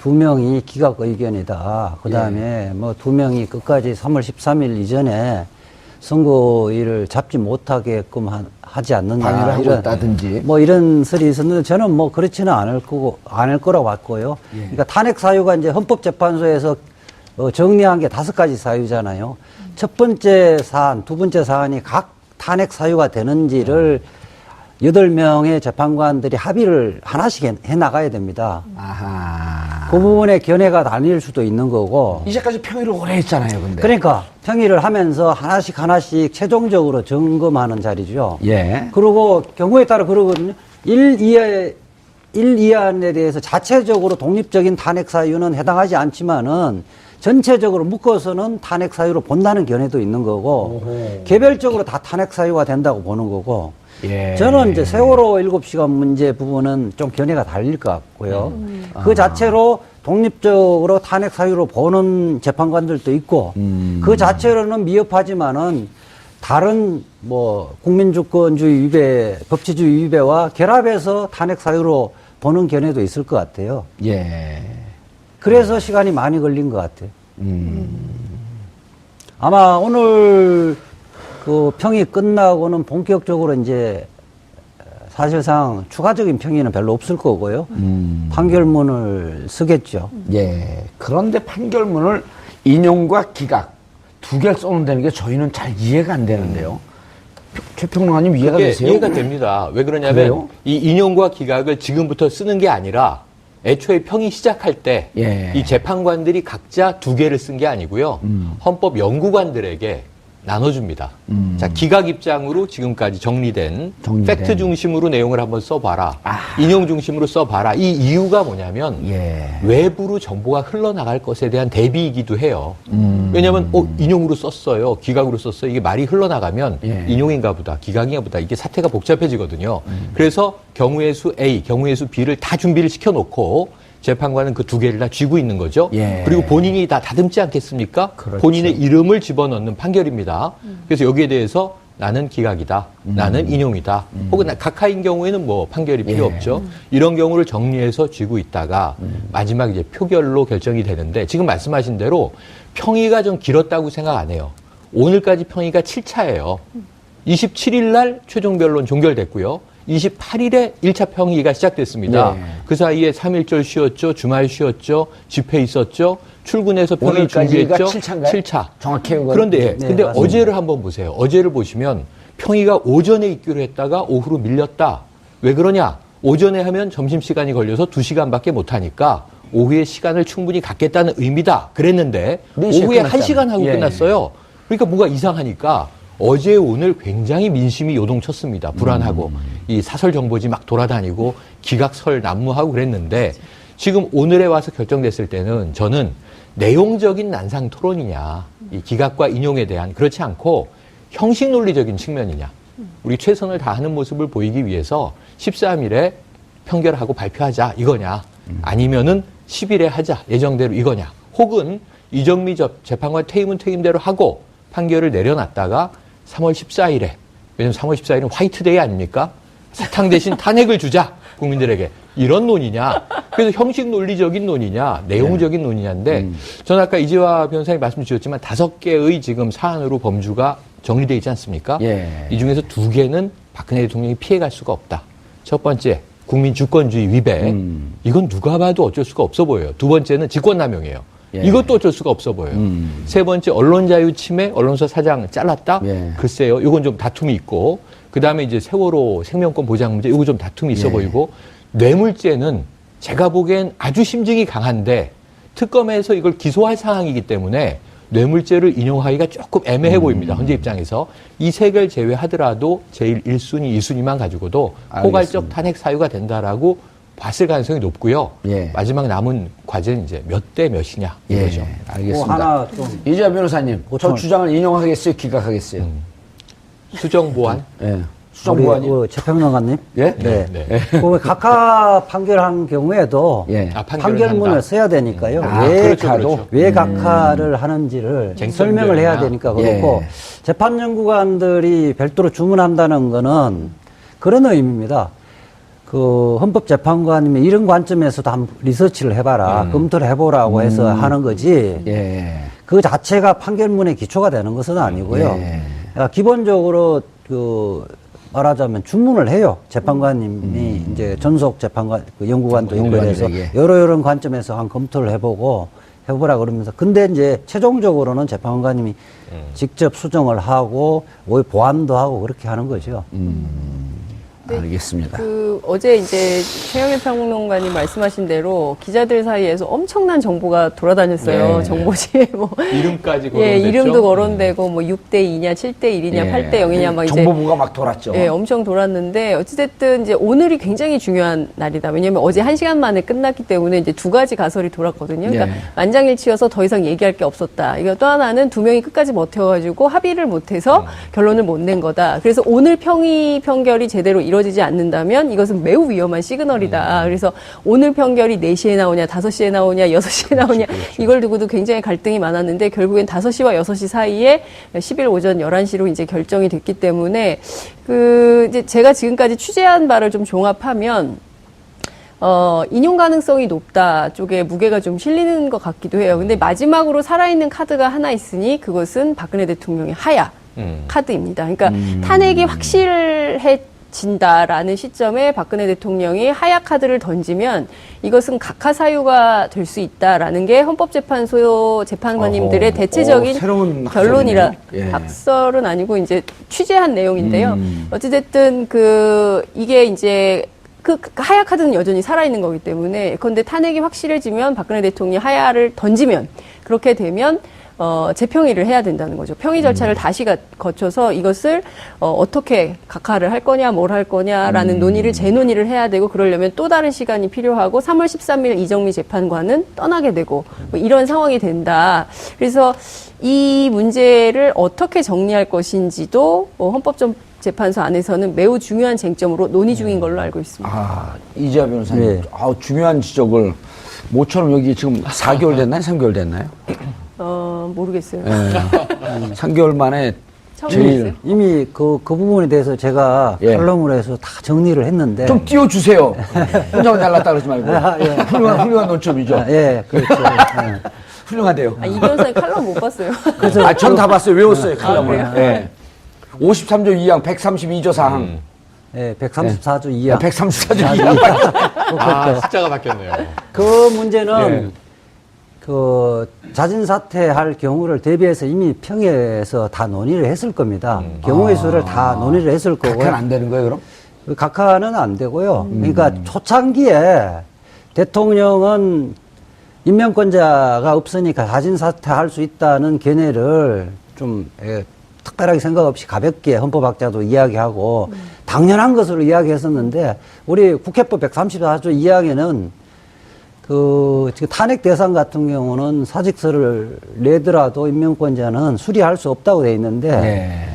2명이 기각 의견이다. 그 다음에 뭐 2명이 끝까지 3월 13일 이전에 선거일을 잡지 못하게끔 하지 않는다. 방해를 하고 있다든지. 뭐 이런 설이 있었는데 저는 뭐 그렇지는 않을 거라고 봤고요. 그러니까 탄핵 사유가 이제 헌법재판소에서 정리한 게 5가지 사유잖아요. 첫 번째 사안, 두 번째 사안이 각 탄핵 사유가 되는지를 8명의 재판관들이 합의를 하나씩 해 나가야 됩니다. 아하. 그 부분에 견해가 나뉠 수도 있는 거고. 이제까지 평의를 오래 했잖아요, 근데. 그러니까 평의를 하면서 하나씩 최종적으로 점검하는 자리죠. 예. 그리고 경우에 따라 그러거든요. 1이안에 대해서 자체적으로 독립적인 탄핵 사유는 해당하지 않지만은 전체적으로 묶어서는 탄핵 사유로 본다는 견해도 있는 거고, 개별적으로 다 탄핵 사유가 된다고 보는 거고, 예. 저는 이제 세월호 7시간 문제 부분은 좀 견해가 달릴 것 같고요. 그 자체로 독립적으로 탄핵 사유로 보는 재판관들도 있고, 그 자체로는 미흡하지만은 다른 뭐 국민주권주의 위배, 법치주의 위배와 결합해서 탄핵 사유로 보는 견해도 있을 것 같아요. 예. 그래서 시간이 많이 걸린 것 같아요. 아마 오늘 그 평이 끝나고는 본격적으로 이제 사실상 추가적인 평의는 별로 없을 거고요. 판결문을 쓰겠죠. 예. 그런데 판결문을 인용과 기각 두 개를 써놓는다는 게 저희는 잘 이해가 안 되는데요. 최평론가님 이해가 되세요? 이해가 됩니다. 왜 그러냐면 그래요? 이 인용과 기각을 지금부터 쓰는 게 아니라 애초에 평이 시작할 때 이 재판관들이 각자 2개를 쓴 게 아니고요. 헌법 연구관들에게 나눠줍니다. 자, 기각 입장으로 지금까지 정리된 팩트 중심으로 내용을 한번 써봐라. 인용 중심으로 써봐라. 이 이유가 뭐냐면 외부로 정보가 흘러나갈 것에 대한 대비이기도 해요. 왜냐하면 인용으로 썼어요. 기각으로 썼어요. 이게 말이 흘러나가면 인용인가 보다. 기각인가 보다. 이게 사태가 복잡해지거든요. 그래서 경우의 수 A, 경우의 수 B를 다 준비를 시켜놓고 재판관은 그 2개를 다 쥐고 있는 거죠. 그리고 본인이 다 다듬지 않겠습니까? 그렇죠. 본인의 이름을 집어넣는 판결입니다. 그래서 여기에 대해서 나는 기각이다, 나는 인용이다, 혹은 각하인 경우에는 뭐 판결이 필요 없죠. 이런 경우를 정리해서 쥐고 있다가 마지막 이제 표결로 결정이 되는데 지금 말씀하신 대로 평의가 좀 길었다고 생각 안 해요. 오늘까지 평의가 7차예요. 27일 날 최종 변론 종결됐고요. 28일에 1차 평의가 시작됐습니다. 그 사이에 3.1절 쉬었죠. 주말 쉬었죠. 집회 있었죠. 출근해서 평의 준비했죠. 7차. 정확해요. 그런데 근데 맞습니다. 어제를 한번 보세요. 어제를 보시면 평의가 오전에 있기로 했다가 오후로 밀렸다. 왜 그러냐? 오전에 하면 점심시간이 걸려서 2시간밖에 못하니까 오후에 시간을 충분히 갖겠다는 의미다. 그랬는데 오후에 1시간 하고 끝났어요. 그러니까 뭐가 이상하니까 어제 오늘 굉장히 민심이 요동쳤습니다. 불안하고 이 사설 정보지 막 돌아다니고 기각설 난무하고 그랬는데 지금 오늘에 와서 결정됐을 때는 저는 내용적인 난상 토론이냐 이 기각과 인용에 대한 그렇지 않고 형식 논리적인 측면이냐 우리 최선을 다하는 모습을 보이기 위해서 13일에 평결하고 발표하자 이거냐 아니면은 10일에 하자 예정대로 이거냐 혹은 이정미 재판관 퇴임은 퇴임대로 하고 판결을 내려놨다가 3월 14일에, 왜냐면 3월 14일은 화이트데이 아닙니까? 사탕 대신 탄핵을 주자, 국민들에게. 이런 논의냐? 그래서 형식 논리적인 논의냐, 내용적인 논의냐인데, 저는 아까 이재화 변호사님 말씀 주셨지만 5개의 지금 사안으로 범주가 정리되어 있지 않습니까? 이 중에서 2개는 박근혜 대통령이 피해갈 수가 없다. 첫 번째, 국민 주권주의 위배. 이건 누가 봐도 어쩔 수가 없어 보여요. 두 번째는 직권남용이에요. 이것도 어쩔 수가 없어 보여요. 세 번째 언론 자유 침해, 언론사 사장 잘랐다. 글쎄요, 이건 좀 다툼이 있고 그 다음에 이제 세월호 생명권 보장 문제, 이거 좀 다툼이 있어 보이고 뇌물죄는 제가 보기엔 아주 심증이 강한데 특검에서 이걸 기소할 사항이기 때문에 뇌물죄를 인용하기가 조금 애매해 보입니다. 현재 입장에서 이 3개를 제외하더라도 제일 1순위, 2순위만 가지고도 포괄적 탄핵 사유가 된다라고 봤을 가능성이 높고요. 마지막 남은 과제는 이제 몇 대 몇이냐 이거죠. 알겠습니다. 하나 좀 이재화 변호사님, 저 주장을 인용하겠어요, 기각하겠어요? 수정보완. 수정보완이. 최평론가님. 예? 그 각하 판결한 경우에도 판결문을 써야 되니까요. 왜 각하를 하는지를 설명을 해야 되니까 그렇고 재판 연구관들이 별도로 주문한다는 거는 그런 의미입니다. 그 헌법재판관님이 이런 관점에서도 한번 리서치를 해봐라, 검토를 해보라고 해서 하는 거지. 예. 그 자체가 판결문의 기초가 되는 것은 아니고요. 예. 그러니까 기본적으로 그 말하자면 주문을 해요. 재판관님이 이제 전속 재판관 그 연구관도 연결해서 연구관들에게. 여러 관점에서 한 검토를 해보라 그러면서 근데 이제 최종적으로는 재판관님이 직접 수정을 하고 오히려 보완도 하고 그렇게 하는 거죠. 알겠습니다. 그 어제 이제 최영일 평론가님 말씀하신 대로 기자들 사이에서 엄청난 정보가 돌아다녔어요. 네. 정보지에 뭐 이름까지 거론됐죠. 예, 이름도 거론되고 뭐 6대 2냐, 7대 1이냐, 8대 0이냐 막 이제 정보부가 막 돌았죠. 예, 엄청 돌았는데 어찌됐든 이제 오늘이 굉장히 중요한 날이다. 왜냐하면 어제 1시간 만에 끝났기 때문에 이제 두 가지 가설이 돌았거든요. 그러니까 예. 만장일치여서 더 이상 얘기할 게 없었다. 이거 또 하나는 두 명이 끝까지 버텨가지고 합의를 못해서 결론을 못 낸 거다. 그래서 오늘 평의 판결이 제대로 이루어지지 않는다면 이것은 매우 위험한 시그널이다. 그래서 오늘 판결이 4시에 나오냐, 5시에 나오냐, 6시에 나오냐 이걸 두고도 굉장히 갈등이 많았는데 결국엔 5시와 6시 사이에 10일 오전 11시로 이제 결정이 됐기 때문에 그 이제 제가 지금까지 취재한 바를 좀 종합하면 인용 가능성이 높다 쪽에 무게가 좀 실리는 것 같기도 해요. 근데 마지막으로 살아있는 카드가 하나 있으니 그것은 박근혜 대통령의 하야 카드입니다. 그러니까 탄핵이 확실해진다라는 시점에 박근혜 대통령이 하야 카드를 던지면 이것은 각하사유가 될 수 있다라는 게 헌법재판소 재판관님들의 대체적인 새로운 결론이라 학설이네요. 예. 학설은 아니고 이제 취재한 내용인데요. 어찌됐든 이게 이제 그 하야 카드는 여전히 살아있는 거기 때문에 그런데 탄핵이 확실해지면 박근혜 대통령이 하야를 던지면 그렇게 되면 재평의를 해야 된다는 거죠. 평의 절차를 다시 거쳐서 이것을 어떻게 각하를 할 거냐, 뭘 할 거냐라는 재논의를 해야 되고 그러려면 또 다른 시간이 필요하고 3월 13일 이정미 재판관은 떠나게 되고 뭐 이런 상황이 된다. 그래서 이 문제를 어떻게 정리할 것인지도 헌법재판소 안에서는 매우 중요한 쟁점으로 논의 중인 걸로 알고 있습니다. 아, 이재하 변호사님. 네. 중요한 지적을 모처럼 여기 지금 4개월 됐나요? 3개월 됐나요? 모르겠어요. 예. 3개월 만에 처음 제일 들었어요. 이미 그 부분에 대해서 제가 예. 칼럼으로 해서 다 정리를 했는데. 좀 띄워주세요. 혼자만 잘났다 그러지 말고. 예. 훌륭한 논점이죠. 예, 그렇죠. 예. 훌륭하대요. 이 변호사님 칼럼 못 봤어요. 전 다 봤어요. 외웠어요. 칼럼을. 그래요? 예. 53조 2항, 132조 4항. 예, 134조 2항. 134조 2항. 아, 숫자가 바뀌었네요. 그 문제는 그 자진 사퇴할 경우를 대비해서 이미 평의에서 다 논의를 했을 겁니다. 경우의 수를 다 논의를 했을 거고요. 각하는 안 되는 거예요, 그럼? 그 각하는 안 되고요. 그러니까 초창기에 대통령은 임명권자가 없으니까 자진 사퇴할 수 있다는 견해를 좀 특별하게 생각 없이 가볍게 헌법학자도 이야기하고 당연한 것으로 이야기했었는데 우리 국회법 134조 2항에는 지금 탄핵 대상 같은 경우는 사직서를 내더라도 임명권자는 수리할 수 없다고 돼 있는데 네.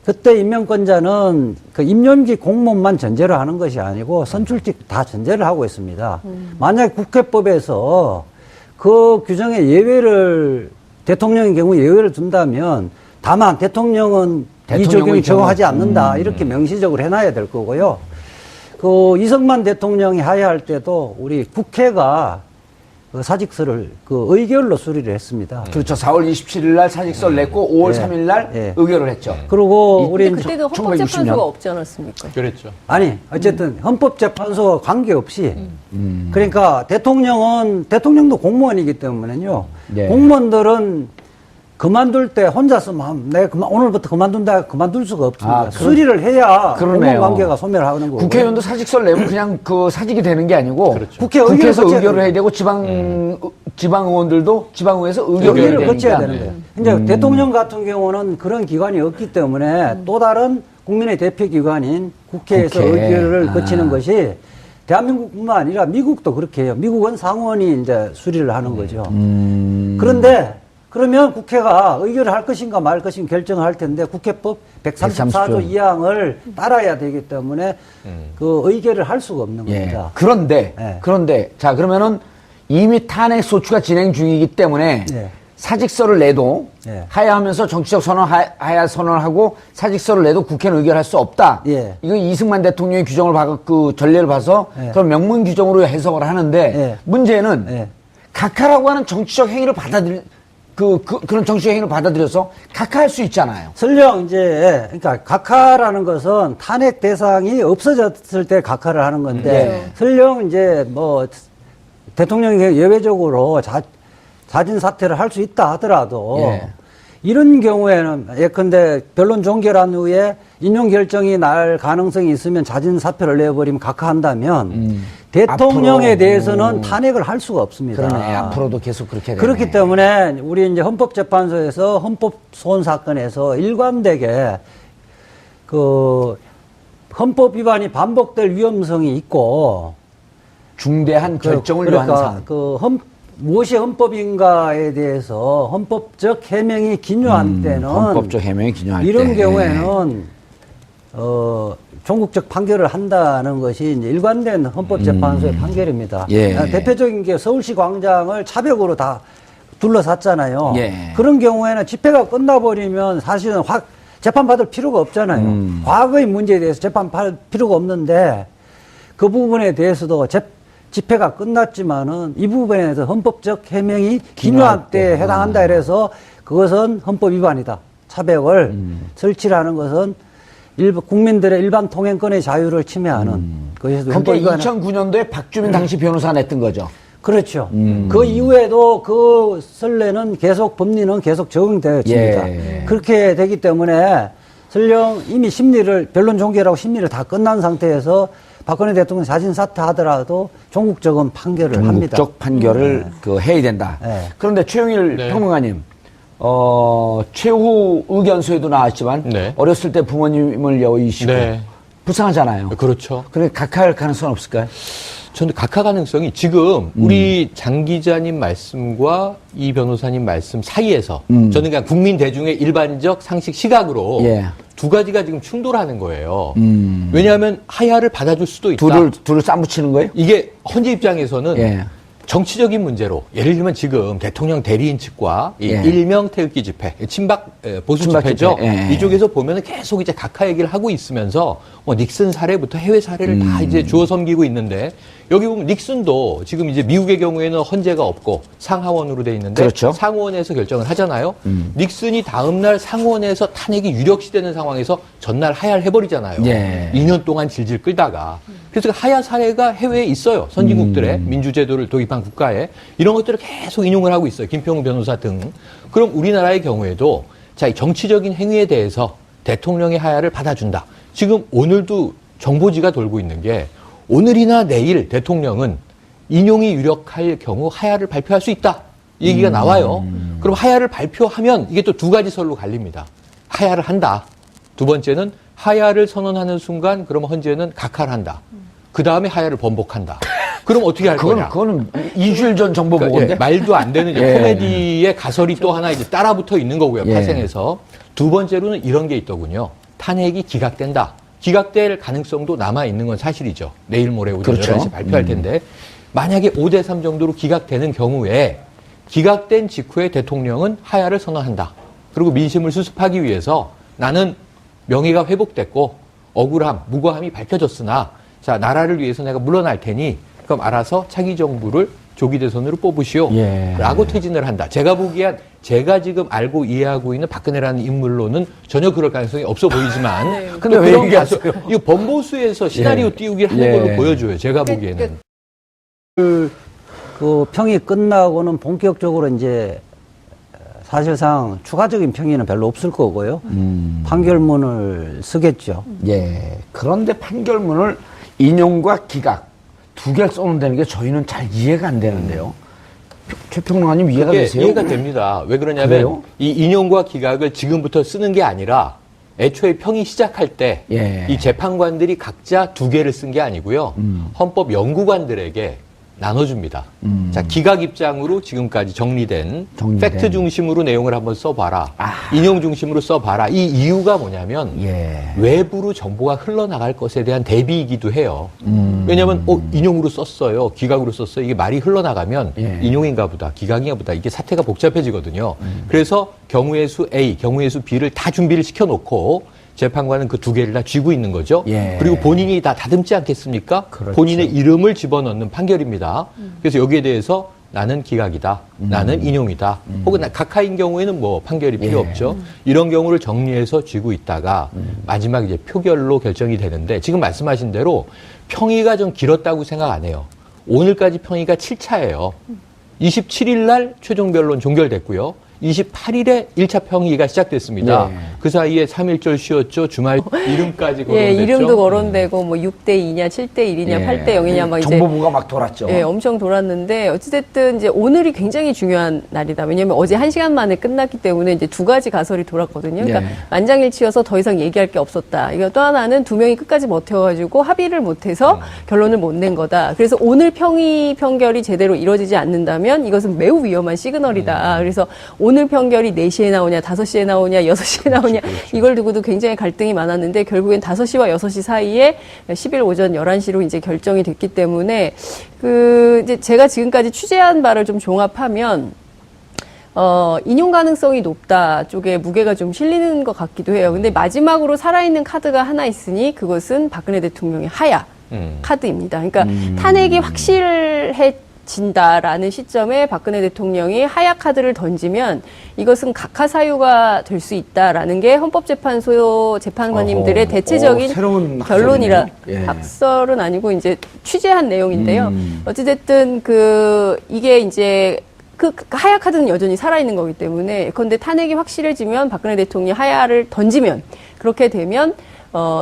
그때 임명권자는 그 임용직 공무원만 전제로 하는 것이 아니고 선출직 다 전제를 하고 있습니다. 만약 국회법에서 그 규정에 예외를 대통령의 경우 예외를 둔다면 다만 대통령은 이 적용이 적용하지 않는다 이렇게 명시적으로 해놔야 될 거고요. 그 이승만 대통령이 하야할 때도 우리 국회가 그 사직서를 그 의결로 수리를 했습니다. 그렇죠. 4월 27일 날 사직서를 냈고 5월 예. 3일 날 예. 의결을 했죠. 그리고 우리 근데 그때도 1960년. 헌법재판소가 없지 않았습니까? 그랬죠. 아니 어쨌든 헌법재판소와 관계없이 그러니까 대통령도 공무원이기 때문에요. 네. 공무원들은 그만둘 때 혼자서 오늘부터 그만둔다 그만둘 수가 없습니다. 수리를 해야 그러네요. 공무원 관계가 소멸하는 거고. 국회의원도 사직서를 내면 그냥 그 사직이 되는 게 아니고 그렇죠. 의결을 국회에서 거쳐야 의결을 해야 돼요. 되고 지방 의원들도 지방의회에서 의결을 해야 의결을 되니까. 거쳐야 되는 거예요. 이제 대통령 같은 경우는 그런 기관이 없기 때문에 또 다른 국민의 대표 기관인 국회에서 국회. 의결을 거치는 것이 대한민국뿐만 아니라 미국도 그렇게 해요. 미국은 상원이 이제 수리를 하는 거죠. 그런데 그러면 국회가 의결을 할 것인가 말 것인가 결정을 할 텐데 국회법 134조 2항을 따라야 되기 때문에 그 의결을 할 수가 없는 예. 겁니다. 그런데 자 그러면은 이미 탄핵 소추가 진행 중이기 때문에 예. 사직서를 내도 예. 하야하면서 정치적 선언 하야 선언하고 사직서를 내도 국회는 의결할 수 없다. 예. 이거 이승만 대통령의 규정을 그 전례를 봐서 예. 그런 명문 규정으로 해석을 하는데 예. 문제는 예. 각하라고 하는 정치적 행위를 그런 정치적 행위를 받아들여서 각하할 수 있잖아요. 설령 이제 그러니까 각하라는 것은 탄핵 대상이 없어졌을 때 각하를 하는 건데 네. 설령 이제 뭐 대통령이 예외적으로 자진 사퇴를 할 수 있다 하더라도 예. 이런 경우에는 예컨대 변론 종결한 후에 인용 결정이 날 가능성이 있으면 자진 사표를 내버리면 각하한다면 대통령에 앞으로, 대해서는 탄핵을 할 수가 없습니다. 그러네. 앞으로도 계속 그렇게 되네. 그렇기 때문에 우리 이제 헌법재판소에서 헌법 소원 사건에서 일관되게 그 헌법 위반이 반복될 위험성이 있고 중대한 결정을 요하는 사안. 무엇이 헌법인가에 대해서 헌법적 해명이 기묘한 때는 헌법적 해명이 기묘할 이런 때. 경우에는 종국적 판결을 한다는 것이 이제 일관된 헌법재판소의 판결입니다. 예. 대표적인 게 서울시 광장을 차벽으로 다 둘러쌌잖아요. 예. 그런 경우에는 집회가 끝나버리면 사실은 재판받을 필요가 없잖아요. 과거의 문제에 대해서 재판받을 필요가 없는데 그 부분에 대해서도 집회가 끝났지만은 이 부분에 대해서 헌법적 해명이 기묘한 때에 해당한다 이래서 그것은 헌법 위반이다. 차벽을 설치라는 것은 국민들의 일반 통행권의 자유를 침해하는 그것이 헌법 그게 위반. 2009년도에 박주민 당시 변호사가 냈던 거죠. 그렇죠. 그 이후에도 그 선례는 계속 법리는 계속 적용되어집니다. 예. 그렇게 되기 때문에 설령 이미 변론 종결하고 심리를 다 끝난 상태에서 박근혜 대통령 자진 사퇴하더라도 종국적인 판결을 합니다. 종국적 판결을 해야 된다. 네. 그런데 최영일 네. 평론가님, 최후 의견서에도 나왔지만 네. 어렸을 때 부모님을 여의시고 네. 불쌍하잖아요. 그렇죠. 그래 각하할 가능성은 없을까요? 저는 각하 가능성이 지금 우리 장 기자님 말씀과 이 변호사님 말씀 사이에서 저는 그냥 국민 대중의 일반적 상식 시각으로 예. 두 가지가 지금 충돌하는 거예요. 왜냐하면 하야를 받아줄 수도 있다. 둘을 싸붙이는 거예요? 이게 헌재 입장에서는 예. 정치적인 문제로 예를 들면 지금 대통령 대리인 측과 이 예. 일명 태극기 집회, 보수 친박 집회죠. 집회, 예. 이쪽에서 보면은 계속 이제 각하 얘기를 하고 있으면서 뭐 닉슨 사례부터 해외 사례를 다 이제 주워 섬기고 있는데 여기 보면 닉슨도 지금 이제 미국의 경우에는 헌재가 없고 상하원으로 돼 있는데 그렇죠. 상원에서 결정을 하잖아요. 닉슨이 다음날 상원에서 탄핵이 유력시되는 상황에서 전날 하야를 해버리잖아요. 예. 2년 동안 질질 끌다가. 그래서 하야 사례가 해외에 있어요. 선진국들의 민주제도를 도입한 국가에. 이런 것들을 계속 인용을 하고 있어요. 김평우 변호사 등. 그럼 우리나라의 경우에도 자, 이 정치적인 행위에 대해서 대통령의 하야를 받아준다. 지금 오늘도 정보지가 돌고 있는 게 오늘이나 내일 대통령은 인용이 유력할 경우 하야를 발표할 수 있다. 이 얘기가 나와요. 그럼 하야를 발표하면 이게 또 두 가지 설로 갈립니다. 하야를 한다. 두 번째는 하야를 선언하는 순간 그러면 헌재는 각하를 한다. 그 다음에 하야를 번복한다. 그럼 어떻게 할 거냐? 그거는 2주일 전 정보 그러니까, 보고인데. 예, 말도 안 되는 이제 예. 코미디의 가설이 또 하나 이제 따라 붙어 있는 거고요. 예. 파생해서. 두 번째로는 이런 게 있더군요. 탄핵이 기각된다. 기각될 가능성도 남아 있는 건 사실이죠. 내일 모레 오전 그렇죠. 11시 발표할 텐데 만약에 5대3 정도로 기각되는 경우에 기각된 직후에 대통령은 하야를 선언한다. 그리고 민심을 수습하기 위해서 나는 명예가 회복됐고 억울함, 무고함이 밝혀졌으나 자, 나라를 위해서 내가 물러날 테니 그럼 알아서 차기 정부를 조기 대선으로 뽑으시오. 예. 라고 퇴진을 한다. 제가 보기엔 제가 지금 알고 이해하고 있는 박근혜라는 인물로는 전혀 그럴 가능성이 없어 보이지만 네. 근데 또 왜 그런 얘기하세요? 이거 번보수에서 시나리오 예. 띄우기를 하는 예. 걸로 보여줘요. 제가 보기에는. 그 평이 끝나고는 본격적으로 이제 사실상 추가적인 평의는 별로 없을 거고요. 판결문을 쓰겠죠. 예. 그런데 판결문을 인용과 기각 두 개를 써놓는다는 게 저희는 잘 이해가 안 되는데요. 최평론가님 이해가 그게 되세요? 이해가 됩니다. 왜 그러냐면 그래요? 이 인용과 기각을 지금부터 쓰는 게 아니라 애초에 평이 시작할 때 이 예. 재판관들이 각자 두 개를 쓴 게 아니고요. 헌법 연구관들에게 나눠줍니다. 자, 기각 입장으로 지금까지 정리된 팩트 중심으로 내용을 한번 써봐라. 인용 중심으로 써봐라. 이 이유가 뭐냐면 외부로 정보가 흘러나갈 것에 대한 대비이기도 해요. 왜냐하면 인용으로 썼어요. 기각으로 썼어요. 이게 말이 흘러나가면 인용인가 보다, 기각인가 보다. 이게 사태가 복잡해지거든요. 그래서 경우의 수 A, 경우의 수 B를 다 준비를 시켜놓고 재판관은 그 두 개를 다 쥐고 있는 거죠. 그리고 본인이 다 다듬지 않겠습니까? 그렇죠. 본인의 이름을 집어넣는 판결입니다. 그래서 여기에 대해서 나는 기각이다, 나는 인용이다, 혹은 각하인 경우에는 뭐 판결이 필요 없죠. 이런 경우를 정리해서 쥐고 있다가 마지막 이제 표결로 결정이 되는데 지금 말씀하신 대로 평의가 좀 길었다고 생각 안 해요. 오늘까지 평의가 7차예요. 27일 날 최종 변론 종결됐고요. 28일에 1차 평의가 시작됐습니다. 그 사이에 3일절 쉬었죠. 주말 이름까지 거론됐죠. 이름도 거론되고 뭐 6대 2냐, 7대 1이냐, 8대 0이냐 막 이제 정보부가 막 돌았죠. 엄청 돌았는데 어찌됐든 이제 오늘이 굉장히 중요한 날이다. 왜냐하면 어제 1시간 만에 끝났기 때문에 이제 두 가지 가설이 돌았거든요. 그러니까 만장일치여서 더 이상 얘기할 게 없었다. 이거 또 하나는 두 명이 끝까지 버텨가지고 합의를 못해서 결론을 못 낸 거다. 그래서 오늘 평의 판결이 제대로 이루어지지 않는다면 이것은 매우 위험한 시그널이다. 그래서 오늘 판결이 4시에 나오냐, 5시에 나오냐, 6시에 나오냐 이걸 두고도 굉장히 갈등이 많았는데 결국엔 5시와 6시 사이에 10일 오전 11시로 이제 결정이 됐기 때문에 이제 제가 지금까지 취재한 바를 좀 종합하면 인용 가능성이 높다 쪽에 무게가 좀 실리는 것 같기도 해요. 근데 마지막으로 살아있는 카드가 하나 있으니 그것은 박근혜 대통령의 하야 카드입니다. 그러니까 탄핵이 확실해진다라는 시점에 박근혜 대통령이 하야 카드를 던지면 이것은 각하 사유가 될 수 있다라는 게 헌법재판소 재판관님들의 대체적인 새로운 결론이라 학설이네요. 학설은 아니고 이제 취재한 내용인데요. 어찌됐든 이게 이제 하야 카드는 여전히 살아있는 거기 때문에 그런데 탄핵이 확실해지면 박근혜 대통령이 하야를 던지면 그렇게 되면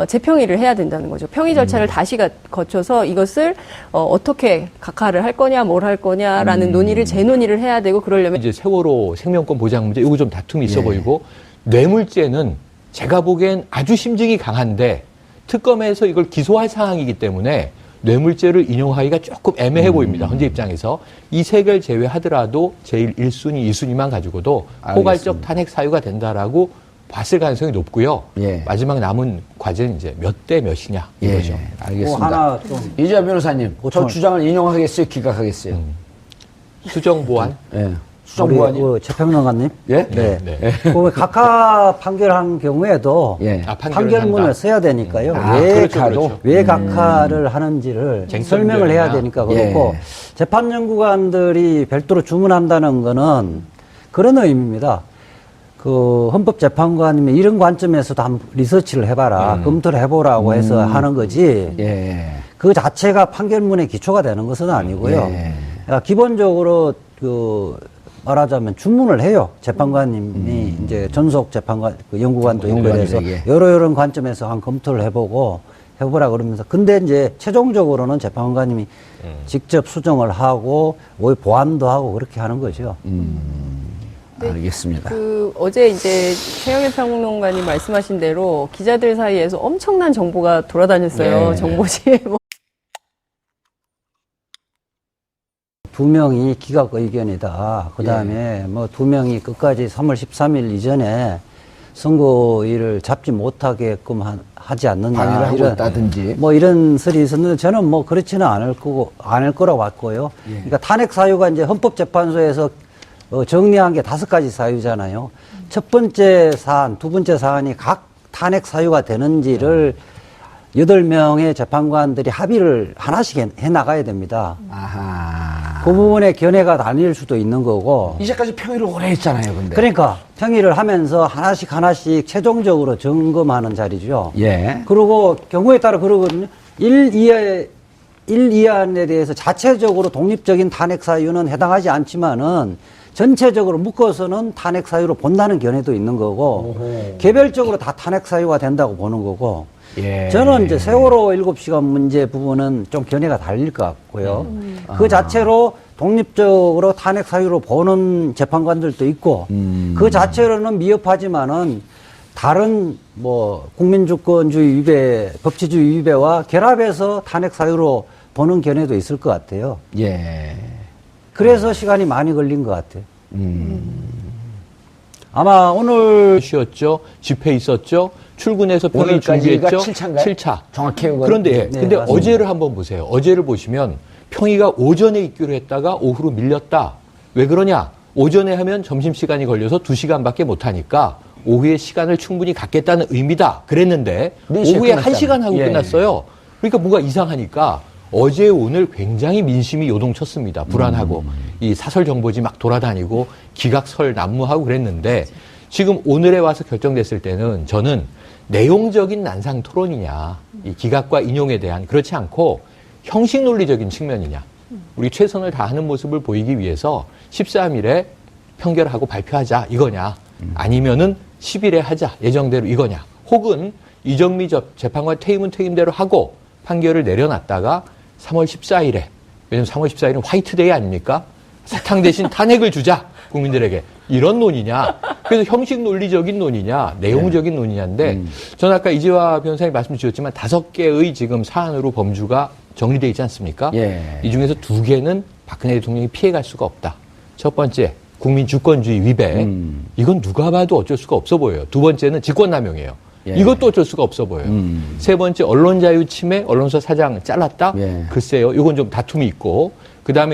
재평의를 해야 된다는 거죠. 평의 절차를 다시 거쳐서 이것을 어떻게 각하를 할 거냐, 뭘 할 거냐라는 재논의를 해야 되고 그러려면 이제 세월호 생명권 보장 문제 이거 좀 다툼이 있어 보이고 뇌물죄는 제가 보기엔 아주 심증이 강한데 특검에서 이걸 기소할 사항이기 때문에 뇌물죄를 인용하기가 조금 애매해 보입니다. 현재 입장에서 이 세 개를 제외하더라도 제일 1순위, 2순위만 가지고도 포괄적 탄핵 사유가 된다라고 봤을 가능성이 높고요. 마지막 남은 과제는 이제 몇 대 몇이냐 이거죠. 알겠습니다. 하나 좀 이재화 변호사님, 저 주장을 인용하겠어요, 기각하겠어요? 수정 보완. 수정 우리 보완이. 재평론가님. 네. 그 각하 판결한 경우에도 판결문을 써야 되니까요. 왜 각하를 하는지를 설명을 해야 되니까 그렇고 재판 연구관들이 별도로 주문한다는 거는 그런 의미입니다. 그 헌법재판관님이 이런 관점에서도 한번 리서치를 해봐라, 검토를 해보라고 해서 하는 거지. 그 자체가 판결문의 기초가 되는 것은 아니고요. 그러니까 기본적으로 말하자면 주문을 해요. 재판관님이 이제 전속 재판관, 연구관도 연구해서 여러 관점에서 한 검토를 해보라 그러면서. 근데 이제 최종적으로는 재판관님이 직접 수정을 하고 보완도 하고 그렇게 하는 거죠. 알겠습니다. 어제 이제 최영일 평론가님 말씀하신 대로 기자들 사이에서 엄청난 정보가 돌아다녔어요. 정보지에 두 명이 기각 의견이다. 그 다음에 뭐 두 명이 끝까지 3월 13일 이전에 선고일을 잡지 못하게끔 하지 않느냐. 방해를 하고 있다든지. 뭐 이런 설이 있었는데 저는 뭐 그렇지는 않을 거라고 봤고요. 그러니까 탄핵 사유가 이제 헌법재판소에서 정리한 게 5가지 사유잖아요. 첫 번째 사안, 두 번째 사안이 각 탄핵 사유가 되는지를 8명의 재판관들이 합의를 하나씩 해 나가야 됩니다. 그 부분에 견해가 나뉠 수도 있는 거고. 이제까지 평의를 오래 했잖아요, 근데. 그러니까 평의를 하면서 하나씩 최종적으로 점검하는 자리죠. 그리고 경우에 따라 그러거든요. 1이안에 대해서 자체적으로 독립적인 탄핵 사유는 해당하지 않지만은 전체적으로 묶어서는 탄핵 사유로 본다는 견해도 있는 거고 개별적으로 다 탄핵 사유가 된다고 보는 거고 저는 이제 세월호 7시간 문제 부분은 좀 견해가 달릴 것 같고요. 그 자체로 독립적으로 탄핵 사유로 보는 재판관들도 있고 그 자체로는 미흡하지만은 다른 뭐 국민주권주의 위배, 법치주의 위배와 결합해서 탄핵 사유로 보는 견해도 있을 것 같아요. 예. 그래서 시간이 많이 걸린 것 같아요. 아마 오늘 쉬었죠. 집회 있었죠. 출근해서 평일 오늘까지가 준비했죠. 7차인가요? 7차. 정확해요. 그런데 네, 근데 맞습니다. 어제를 한번 보세요. 어제를 보시면 평의가 오전에 있기로 했다가 오후로 밀렸다. 왜 그러냐? 오전에 하면 점심시간이 걸려서 2시간밖에 못 하니까 오후에 시간을 충분히 갖겠다는 의미다. 그랬는데 4시에 오후에 끝났잖아요. 1시간 하고 예. 끝났어요. 그러니까 뭐가 이상하니까 어제 오늘 굉장히 민심이 요동쳤습니다. 불안하고 이 사설 정보지 막 돌아다니고 기각설 난무하고 그랬는데 지금 오늘에 와서 결정됐을 때는 저는 내용적인 난상 토론이냐 이 기각과 인용에 대한 그렇지 않고 형식 논리적인 측면이냐 우리 최선을 다하는 모습을 보이기 위해서 13일에 평결하고 발표하자 이거냐 아니면은 10일에 하자 예정대로 이거냐 혹은 이정미 재판관 퇴임은 퇴임대로 하고 판결을 내려놨다가 3월 14일에 왜냐면 3월 14일은 화이트데이 아닙니까? 사탕 대신 탄핵을 주자 국민들에게 이런 논의냐 그래서 형식 논리적인 논의냐 내용적인 논의냐인데 저는 아까 이재화 변호사님 말씀 주셨지만 5개의 지금 사안으로 범주가 정리되어 있지 않습니까? 예. 이 중에서 2개는 박근혜 대통령이 피해갈 수가 없다. 첫 번째 국민 주권주의 위배 이건 누가 봐도 어쩔 수가 없어 보여요. 두 번째는 직권남용이에요. 예. 이것도 어쩔 수가 없어 보여요. 세 번째 언론자유 침해 언론사 사장 잘랐다? 예. 글쎄요. 이건 좀 다툼이 있고 그다음에